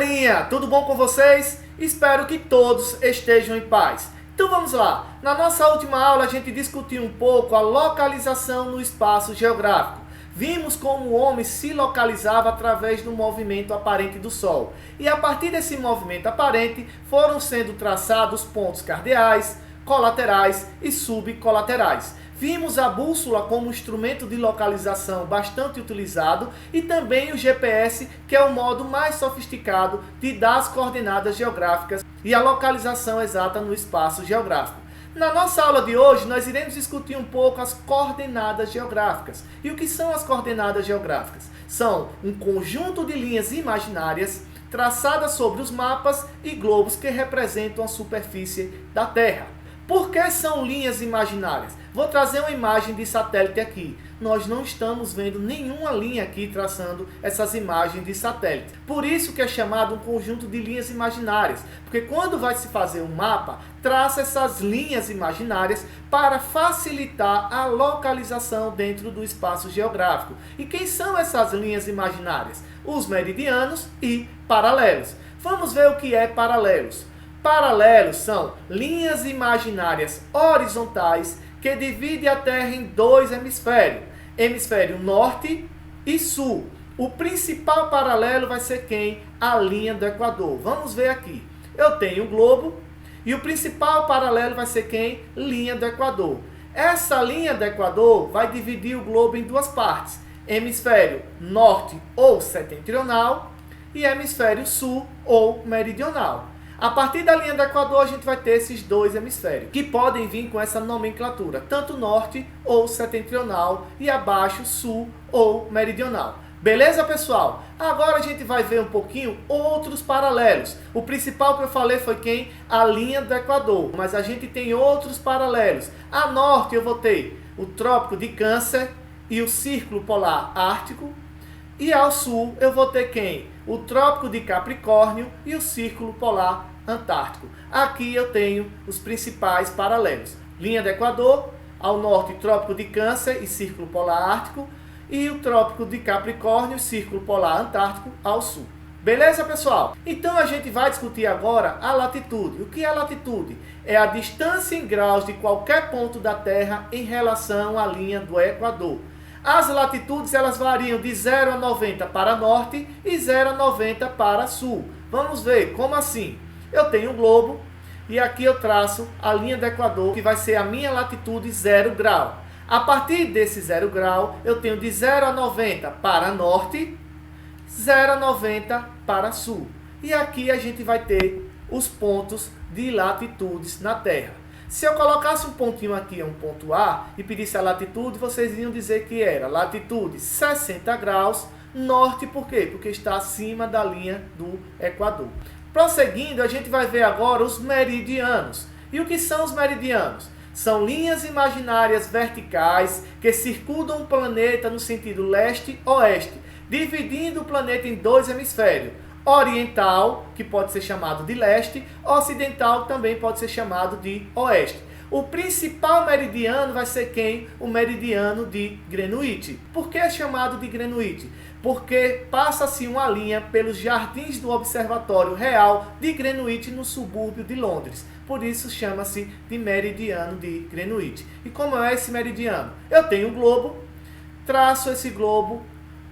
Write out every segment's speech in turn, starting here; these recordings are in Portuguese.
galerinha, tudo bom com vocês? Espero que todos estejam em paz. Então vamos lá, na nossa última aula a gente discutiu um pouco a localização no espaço geográfico. Vimos como o homem se localizava através do movimento aparente do Sol. E a partir desse movimento aparente foram sendo traçados pontos cardeais, colaterais e subcolaterais. Vimos a bússola como instrumento de localização bastante utilizado e também o GPS, que é o modo mais sofisticado de dar as coordenadas geográficas e a localização exata no espaço geográfico. Na nossa aula de hoje, nós iremos discutir um pouco as coordenadas geográficas. E o que são as coordenadas geográficas? São um conjunto de linhas imaginárias traçadas sobre os mapas e globos que representam a superfície da Terra. Por que são linhas imaginárias? Vou trazer uma imagem de satélite aqui. Nós não estamos vendo nenhuma linha aqui traçando essas imagens de satélite. Por isso que é chamado um conjunto de linhas imaginárias. Porque quando vai se fazer um mapa, traça essas linhas imaginárias para facilitar a localização dentro do espaço geográfico. E quem são essas linhas imaginárias? Os meridianos e paralelos. Vamos ver o que é paralelos. Paralelos são linhas imaginárias horizontais que dividem a Terra em dois hemisférios, hemisfério norte e sul. O principal paralelo vai ser quem? A linha do Equador. Vamos ver aqui. Eu tenho o globo e o principal paralelo vai ser quem? Linha do Equador. Essa linha do Equador vai dividir o globo em duas partes, hemisfério norte ou setentrional e hemisfério sul ou meridional. A partir da linha do Equador, a gente vai ter esses dois hemisférios, que podem vir com essa nomenclatura, tanto norte ou setentrional, e abaixo sul ou meridional. Beleza, pessoal? Agora a gente vai ver um pouquinho outros paralelos. O principal que eu falei foi quem? A linha do Equador, mas a gente tem outros paralelos. A norte eu vou ter o Trópico de Câncer e o Círculo Polar Ártico. E ao sul eu vou ter quem? O Trópico de Capricórnio e o Círculo Polar Antártico. Aqui eu tenho os principais paralelos. Linha do Equador, ao norte Trópico de Câncer e Círculo Polar Ártico, e o Trópico de Capricórnio e Círculo Polar Antártico ao sul. Beleza, pessoal? Então a gente vai discutir agora a latitude. O que é latitude? É a distância em graus de qualquer ponto da Terra em relação à linha do Equador. As latitudes elas variam de 0 a 90 para norte e 0 a 90 para sul. Vamos ver como assim. Eu tenho um globo e aqui eu traço a linha do Equador, que vai ser a minha latitude 0 grau. A partir desse 0 grau, eu tenho de 0 a 90 para norte, 0 a 90 para sul. E aqui a gente vai ter os pontos de latitudes na Terra. Se eu colocasse um pontinho aqui, um ponto A, e pedisse a latitude, vocês iam dizer que era latitude 60 graus, norte, por quê? Porque está acima da linha do Equador. Prosseguindo, a gente vai ver agora os meridianos. E o que são os meridianos? São linhas imaginárias verticais que circundam o planeta no sentido leste-oeste, dividindo o planeta em dois hemisférios. Oriental, que pode ser chamado de leste, ocidental, que também pode ser chamado de oeste. O principal meridiano vai ser quem? O meridiano de Greenwich. Por que é chamado de Greenwich? Porque passa-se uma linha pelos jardins do Observatório Real de Greenwich, no subúrbio de Londres. Por isso chama-se de meridiano de Greenwich. E como é esse meridiano? Eu tenho um globo, traço esse globo,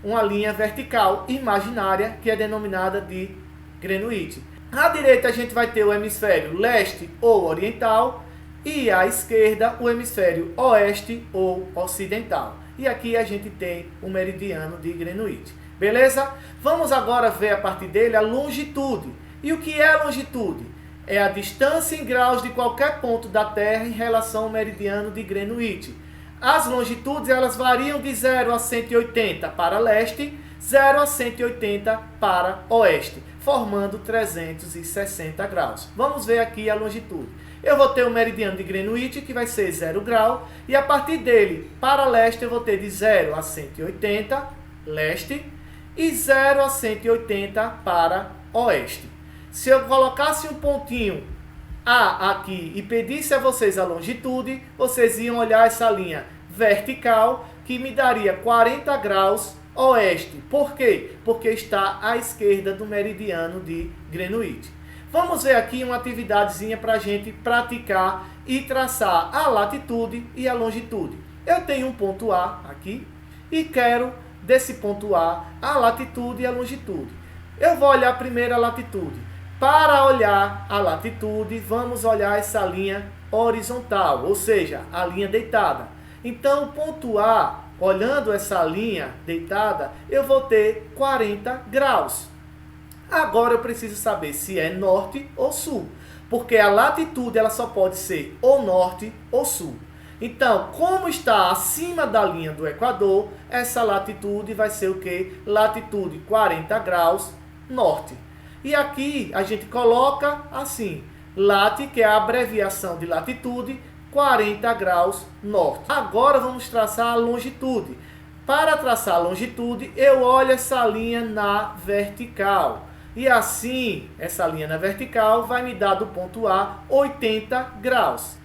uma linha vertical imaginária que é denominada de Greenwich. À direita a gente vai ter o hemisfério leste ou oriental e à esquerda o hemisfério oeste ou ocidental. E aqui a gente tem o meridiano de Greenwich. Beleza? Vamos agora ver a partir dele a longitude. E o que é a longitude? É a distância em graus de qualquer ponto da Terra em relação ao meridiano de Greenwich. As longitudes elas variam de 0 a 180 para leste, 0 a 180 para oeste, formando 360 graus. Vamos ver aqui a longitude. Eu vou ter o meridiano de Greenwich, que vai ser 0 grau, e a partir dele, para leste, eu vou ter de 0 a 180, leste, e 0 a 180 para oeste. Se eu colocasse um pontinho A aqui e pedisse a vocês a longitude, vocês iam olhar essa linha vertical, que me daria 40 graus oeste. Por quê? Porque está à esquerda do meridiano de Greenwich. Vamos ver aqui uma atividadezinha para a gente praticar e traçar a latitude e a longitude. Eu tenho um ponto A aqui e quero desse ponto A latitude e a longitude. Eu vou olhar primeiro a latitude. Para olhar a latitude, vamos olhar essa linha horizontal, ou seja, a linha deitada. Então, o ponto A, olhando essa linha deitada, eu vou ter 40 graus. Agora eu preciso saber se é norte ou sul, porque a latitude ela só pode ser ou norte ou sul. Então, como está acima da linha do Equador, essa latitude vai ser o quê? Latitude 40 graus norte. E aqui a gente coloca assim, lat, que é a abreviação de latitude, 40 graus norte. Agora vamos traçar a longitude. Para traçar a longitude, eu olho essa linha na vertical. E assim, essa linha na vertical vai me dar do ponto A 80 graus.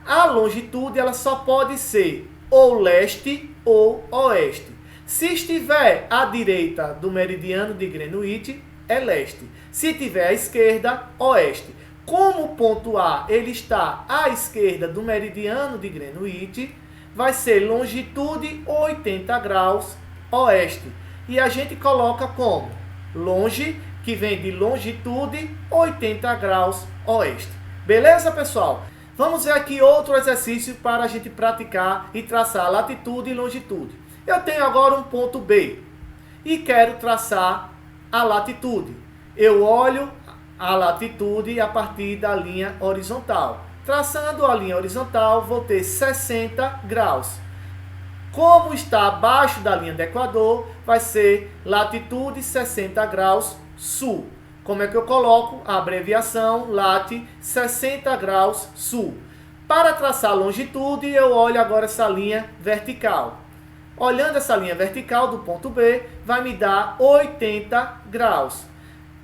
A longitude ela só pode ser ou leste ou oeste. Se estiver à direita do meridiano de Greenwich, é leste. Se estiver à esquerda, oeste. Como o ponto A ele está à esquerda do meridiano de Greenwich, vai ser longitude 80 graus oeste. E a gente coloca como longe, que vem de longitude 80 graus oeste. Beleza, pessoal? Vamos ver aqui outro exercício para a gente praticar e traçar latitude e longitude. Eu tenho agora um ponto B e quero traçar a latitude. Eu olho a latitude a partir da linha horizontal. Traçando a linha horizontal, vou ter 60 graus. Como está abaixo da linha do Equador, vai ser latitude 60 graus sul. Como é que eu coloco? A abreviação lat 60 graus sul. Para traçar a longitude, eu olho agora essa linha vertical. Olhando essa linha vertical do ponto B, vai me dar 80 graus.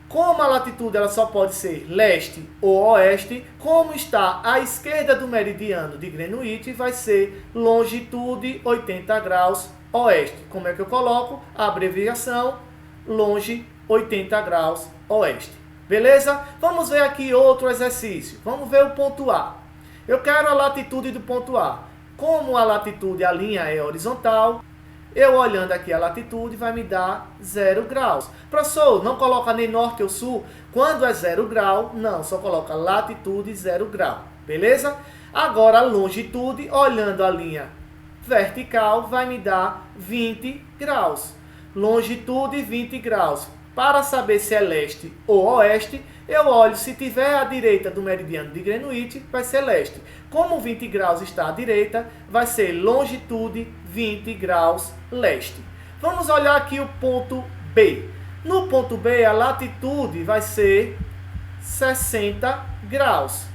Como a latitude ela só pode ser leste ou oeste, como está à esquerda do meridiano de Greenwich, vai ser longitude 80 graus oeste. Como é que eu coloco? A abreviação longe 80 graus oeste. Beleza? Vamos ver aqui outro exercício. Vamos ver o ponto A. Eu quero a latitude do ponto A. Como a latitude, a linha é horizontal, eu olhando aqui a latitude vai me dar 0 graus. Professor, não coloca nem norte ou sul? Quando é 0 grau, não, só coloca latitude 0 grau. Beleza? Agora a longitude, olhando a linha vertical, vai me dar 20 graus. Longitude 20 graus. Para saber se é leste ou oeste, eu olho, se tiver à direita do meridiano de Greenwich, vai ser leste. Como 20 graus está à direita, vai ser longitude 20 graus leste. Vamos olhar aqui o ponto B. No ponto B, a latitude vai ser 60 graus.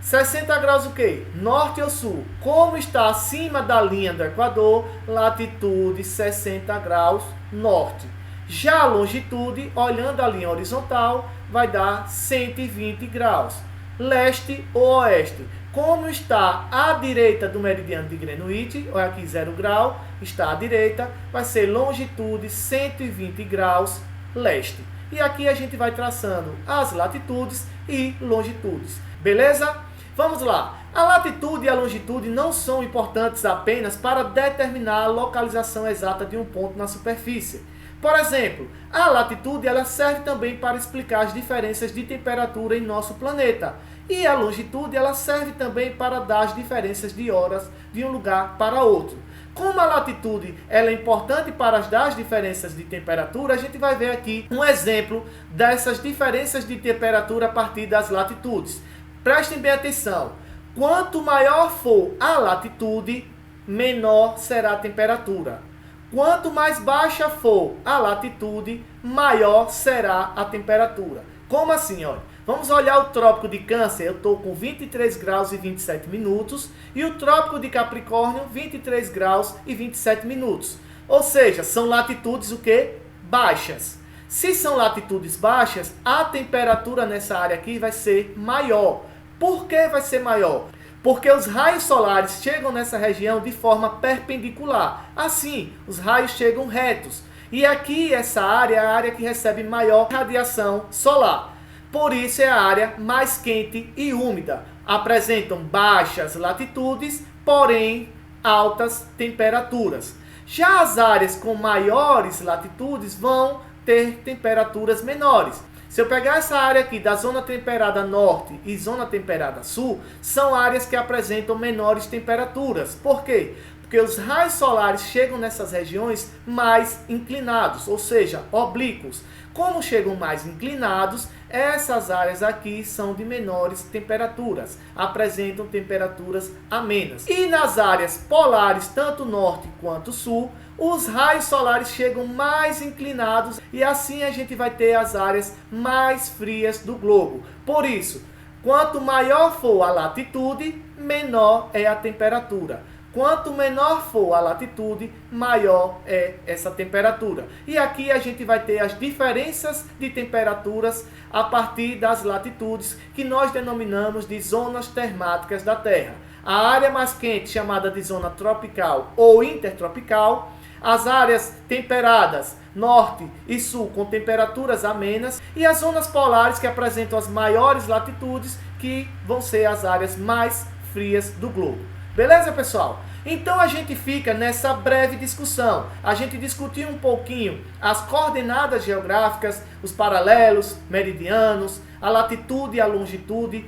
60 graus o quê? Norte ou sul? Como está acima da linha do Equador, latitude 60 graus norte. Já a longitude, olhando a linha horizontal, vai dar 120 graus. Leste ou oeste? Como está à direita do meridiano de Greenwich, olha aqui 0 grau, está à direita, vai ser longitude 120 graus leste. E aqui a gente vai traçando as latitudes e longitudes. Beleza? Vamos lá. A latitude e a longitude não são importantes apenas para determinar a localização exata de um ponto na superfície. Por exemplo, a latitude ela serve também para explicar as diferenças de temperatura em nosso planeta. E a longitude ela serve também para dar as diferenças de horas de um lugar para outro. Como a latitude ela é importante para dar as diferenças de temperatura, a gente vai ver aqui um exemplo dessas diferenças de temperatura a partir das latitudes. Prestem bem atenção. Quanto maior for a latitude, menor será a temperatura. Quanto mais baixa for a latitude, maior será a temperatura. Como assim? Olha, vamos olhar o Trópico de Câncer, eu estou com 23 graus e 27 minutos, e o Trópico de Capricórnio, 23 graus e 27 minutos. Ou seja, são latitudes o quê? Baixas. Se são latitudes baixas, a temperatura nessa área aqui vai ser maior. Por que vai ser maior? Porque os raios solares chegam nessa região de forma perpendicular. Assim, os raios chegam retos. E aqui essa área é a área que recebe maior radiação solar. Por isso é a área mais quente e úmida. Apresentam baixas latitudes, porém altas temperaturas. Já as áreas com maiores latitudes vão ter temperaturas menores. Se eu pegar essa área aqui da zona temperada norte e zona temperada sul, são áreas que apresentam menores temperaturas. Por quê? Porque os raios solares chegam nessas regiões mais inclinados, ou seja, oblíquos. Como chegam mais inclinados, essas áreas aqui são de menores temperaturas, apresentam temperaturas amenas. E nas áreas polares, tanto norte quanto sul, os raios solares chegam mais inclinados e assim a gente vai ter as áreas mais frias do globo. Por isso, quanto maior for a latitude, menor é a temperatura. Quanto menor for a latitude, maior é essa temperatura. E aqui a gente vai ter as diferenças de temperaturas a partir das latitudes, que nós denominamos de zonas termáticas da Terra. A área mais quente, chamada de zona tropical ou intertropical. As áreas temperadas, norte e sul, com temperaturas amenas. E as zonas polares, que apresentam as maiores latitudes, que vão ser as áreas mais frias do globo. Beleza, pessoal? Então a gente fica nessa breve discussão. A gente discutiu um pouquinho as coordenadas geográficas, os paralelos, meridianos, a latitude e a longitude.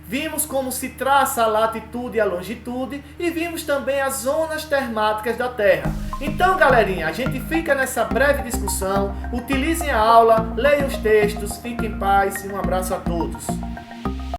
Vimos como se traça a latitude e a longitude e vimos também as zonas termáticas da Terra. Então, galerinha, a gente fica nessa breve discussão. Utilizem a aula, leiam os textos, fiquem em paz e um abraço a todos.